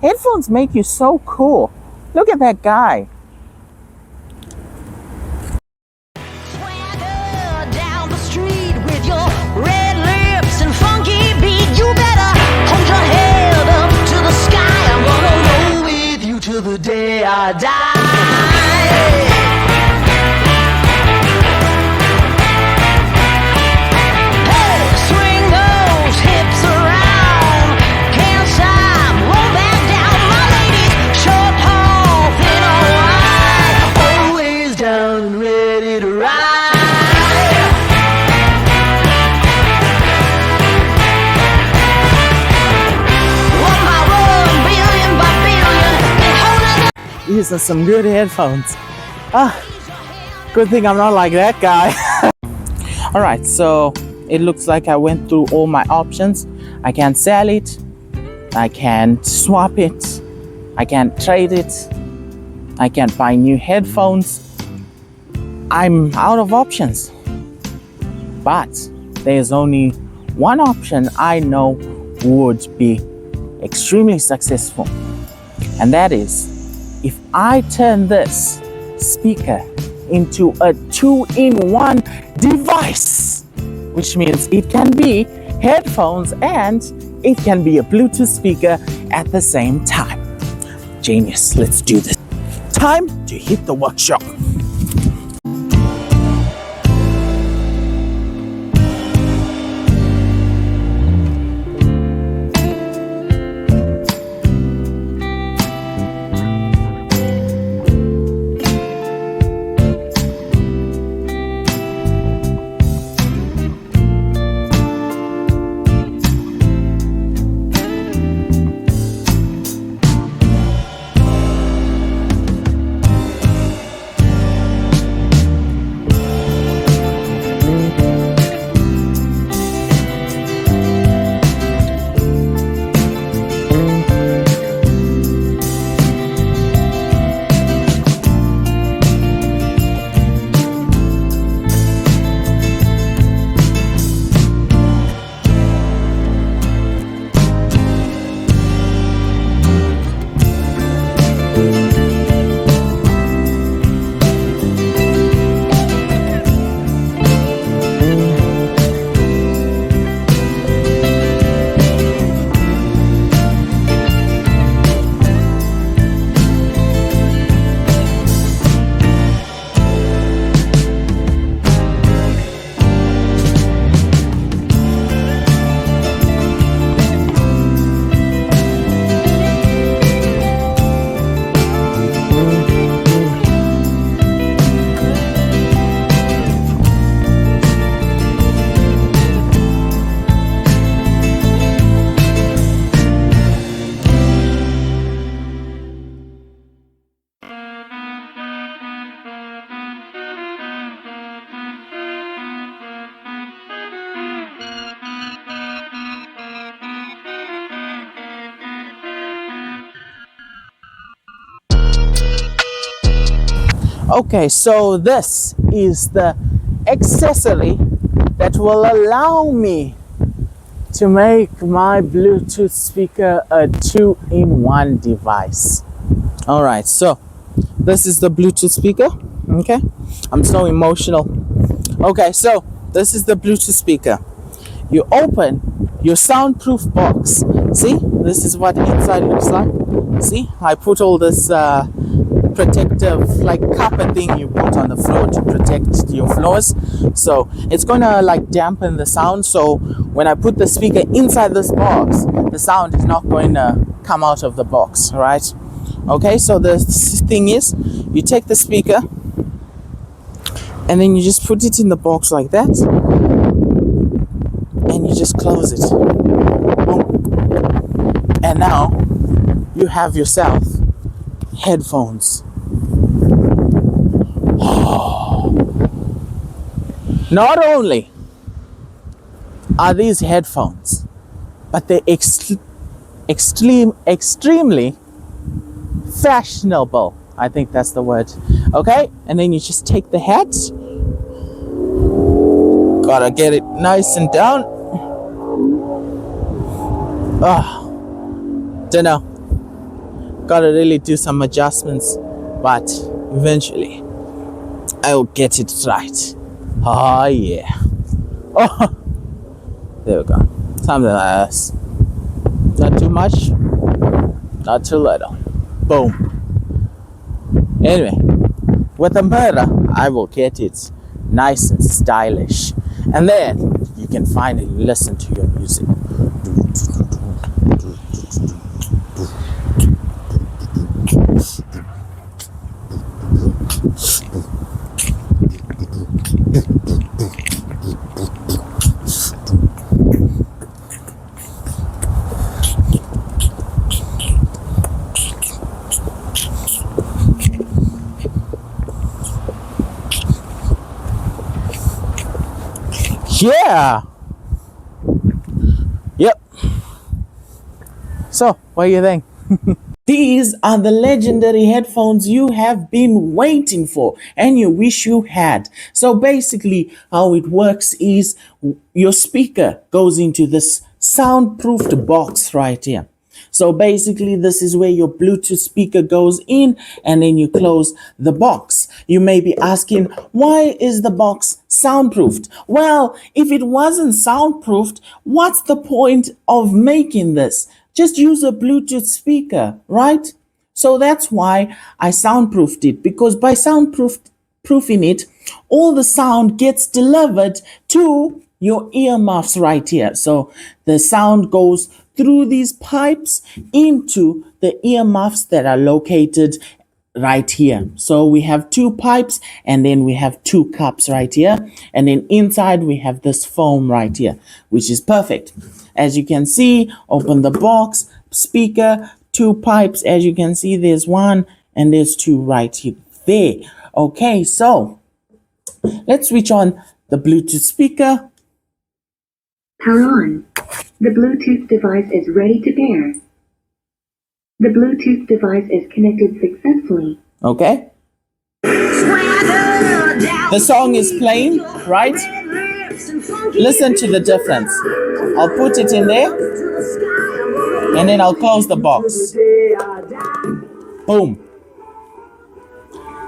Headphones make you so cool. Look at that guy. Swagger down the street with your red lips and funky beat. You better hold your head up to the sky. I'm gonna roll with you till the day I die. Hey, swing those hips around. Can't stop, roll back down. My ladies, short, tall, thin or wide, always down and ready to ride. One by one, billion by billion, and holding up. These are some good headphones. Good thing I'm not like that guy. Alright, so it looks like I went through all my options. I can sell it, I can swap it, I can trade it, I can buy new headphones. I'm out of options. But there's only one option I know would be extremely successful. And that is, if I turn this speaker into a 2-in-1 device, which means it can be headphones and it can be a Bluetooth speaker at the same time. Genius, let's do this. Time to hit the workshop. Okay, so this is the accessory that will allow me to make my Bluetooth speaker a 2-in-1 device. All right, so this is the Bluetooth speaker. Okay, I'm so emotional. Okay, so this is the Bluetooth speaker. You open your soundproof box. See, this is what inside looks like. See, I put all this protective like carpet thing you put on the floor to protect your floors, so it's gonna like dampen the sound. So when I put the speaker inside this box, the sound is not going to come out of the box, right? Okay, so the thing is, you take the speaker and then you just put it in the box like that, and you just close it. And now you have yourself headphones. Not only are these headphones, but they're extremely fashionable. I think that's the word. Okay, and then you just take the hat. Gotta get it nice and down. Don't know. Gotta really do some adjustments, but eventually I will get it right. Oh yeah. Oh, there we go. Something like this. Not too much, not too little. Boom. Anyway, with a murder, I will get it nice and stylish. And then you can finally listen to your music. Yeah. Yep. So, what do you think? These are the legendary headphones you have been waiting for and you wish you had. So basically how it works is your speaker goes into this soundproofed box right here. So basically this is where your Bluetooth speaker goes in and then you close the box. You may be asking, why is the box soundproofed? Well, if it wasn't soundproofed, what's the point of making this? Just use a Bluetooth speaker, right? So that's why I soundproofed it, because by soundproofing it, all the sound gets delivered to your earmuffs right here. So the sound goes through these pipes into the earmuffs that are located right here. So we have two pipes and then we have two cups right here. And then inside we have this foam right here, which is perfect. As you can see, open the box, speaker, two pipes. As you can see, there's one and there's two right here. There. Okay, so let's switch on the Bluetooth speaker. Power on. The Bluetooth device is ready to pair. The Bluetooth device is connected successfully. Okay. The song is playing, right? Listen to the difference. I'll put it in there and then I'll close the box. Boom.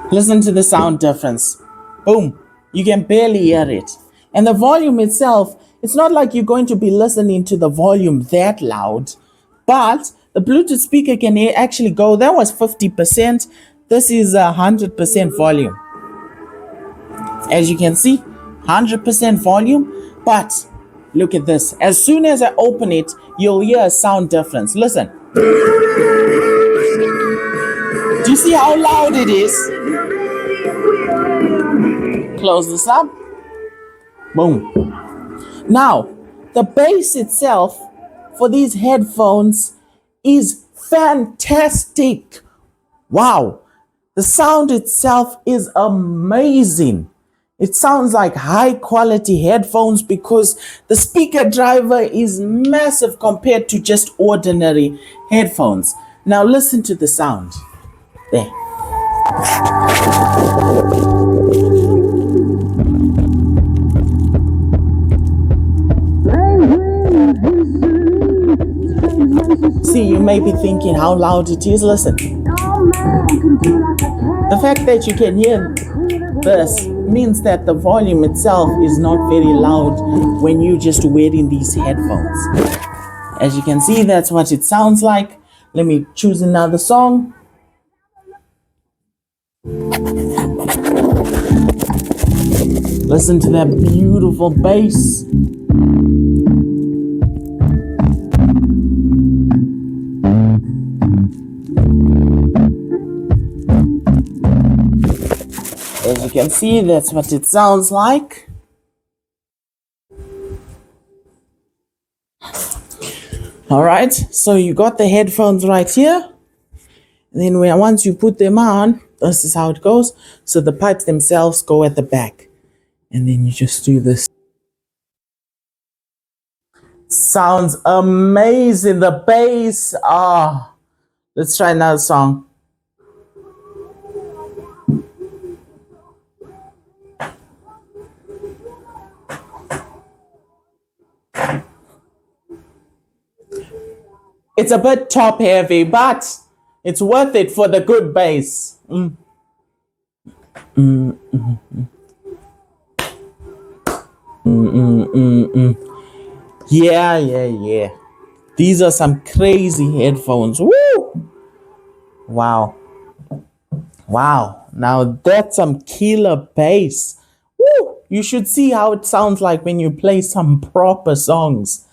Listen to the sound difference. Boom. You can barely hear it. And the volume itself, it's not like you're going to be listening to the volume that loud, but the Bluetooth speaker can actually go, that was 50%. This is 100% volume. As you can see, 100% volume, but look at this. As soon as I open it, you'll hear a sound difference. Listen. Do you see how loud it is? Close this up. Boom. Now, the bass itself for these headphones is fantastic. Wow. The sound itself is amazing. It sounds like high quality headphones because the speaker driver is massive compared to just ordinary headphones. Now listen to the sound. There. See, you may be thinking how loud it is. Listen. The fact that you can hear this means that the volume itself is not very loud when you just wearing these headphones. As you can see, that's what it sounds like. Let me choose another song. Listen to that beautiful bass. As you can see, that's what it sounds like. All right, so you got the headphones right here. And then once you put them on, this is how it goes. So the pipes themselves go at the back. And then you just do this. Sounds amazing. The bass. Ah, let's try another song. It's a bit top heavy, but It's worth it for the good bass. Yeah. These are some crazy headphones. Woo! Wow. Now that's some killer bass. Woo! You should see how it sounds like when you play some proper songs.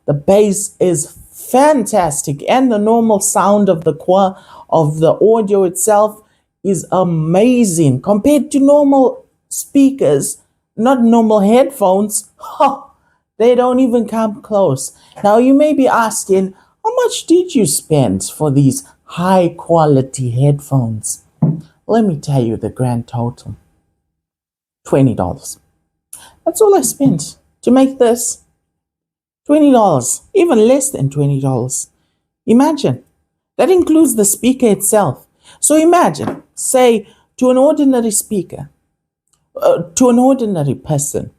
The bass is fantastic, and the normal sound of the audio itself is amazing compared to normal speakers, not normal headphones. They don't even come close. Now you may be asking, how much did you spend for these high quality headphones? Let me tell you the grand total. $20. That's all I spent to make this. $20, even less than $20. Imagine, that includes the speaker itself. So imagine, say, to an ordinary speaker, to an ordinary person,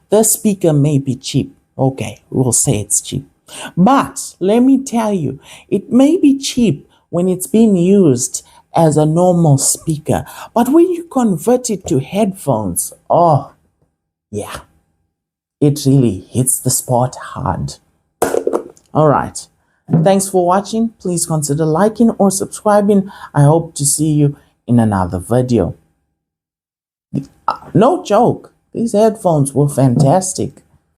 the speaker may be cheap. Okay, we'll say it's cheap. But let me tell you, it may be cheap when it's being used as a normal speaker. But when you convert it to headphones, oh, yeah. It really hits the spot hard. All right. Thanks for watching. Please consider liking or subscribing. I hope to see you in another video. No joke. These headphones were fantastic.